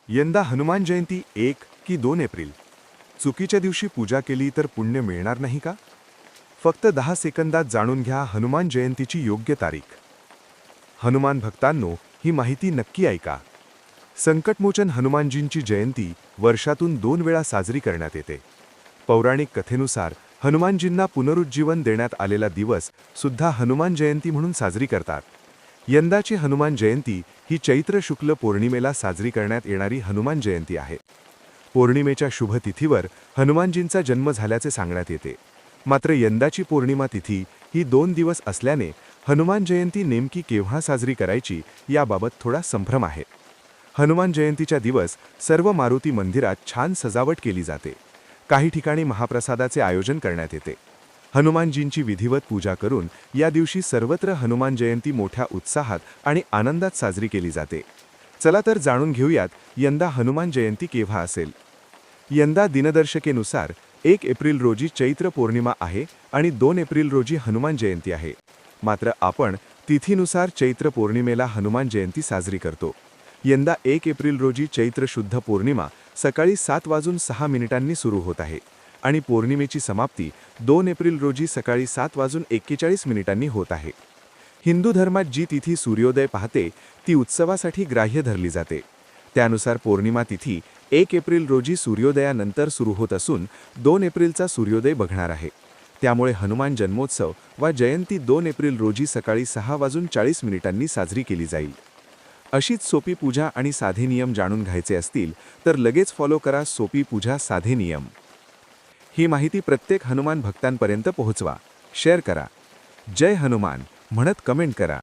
यंदा हनुमान जयंती 1 की 2 एप्रिल? चुकीच्या दिवशी पूजा केली तर पुण्य मिळणार नाही का? फक्त 10 सेकंदात जाणून घ्या हनुमान जयंतीची योग्य तारीख. हनुमान भक्तांनो, ही माहिती नक्की ऐका. संकटमोचन हनुमानजींची जयंती वर्षातून 2 वेळा साजरी करण्यात येते. पौराणिक कथेनुसार हनुमानजींना पुनरुज्जीवन देण्यात आलेला दिवस सुद्धा हनुमान जयंती म्हणून साजरी करतात. यंदाची हनुमान जयंती ही चैत्र शुक्ल पौर्णिमेला साजरी करण्यात येणारी हनुमान जयंती आहे. पौर्णिमेच्या शुभ तिथीवर हनुमानजींचा जन्म झाल्याचे सांगण्यात येते. मात्र यंदाची पौर्णिमा तिथी ही 2 दिवस असल्याने हनुमान जयंती नेमकी केव्हा साजरी करायची याबाबत थोडा संभ्रम आहे. हनुमान जयंतीच्या दिवस सर्व मारुती मंदिरात छान सजावट केली जाते. काही ठिकाणी महाप्रसादाचे आयोजन करण्यात येते. हनुमानजींची विधिवत पूजा करून या दिवशी सर्वत्र हनुमान जयंती मोठ्या उत्साहात आणि आनंदात साजरी केली जाते. चला तर जाणून घेऊयात यंदा हनुमान जयंती केव्हा असेल. यंदा दिनदर्शिकेनुसार 1 एप्रिल रोजी चैत्र पौर्णिमा आहे आणि 2 एप्रिल रोजी हनुमान जयंती आहे. मात्र आपण तिथीनुसार चैत्र पौर्णिमेला हनुमान जयंती साजरी करतो. यंदा 1 एप्रिल रोजी चैत्र शुद्ध पौर्णिमा सकाळी 7:06 सुरू होत आहे आणि पौर्णिमेची समाप्ती 2 एप्रिल रोजी सकाळी 7:41 होत आहे. हिंदू धर्मात जी तिथी सूर्योदय पाहते ती उत्सवासाठी ग्राह्य धरली जाते. त्यानुसार पौर्णिमा तिथी 1 एप्रिल रोजी सूर्योदयानंतर सुरू होत असून 2 एप्रिलचा सूर्योदय बघणार आहे. त्यामुळे हनुमान जन्मोत्सव वा जयंती 2 एप्रिल रोजी सकाळी 6:40 साजरी केली जाईल. अशीच सोपी पूजा आणि साधे नियम जाणून घ्यायचे असतील तर लगेच फॉलो करा सोपी पूजा साधे नियम. ही माहिती प्रत्येक हनुमान भक्तांपर्यंत पोहोचवा, शेअर करा. जय हनुमान म्हणत कमेंट करा.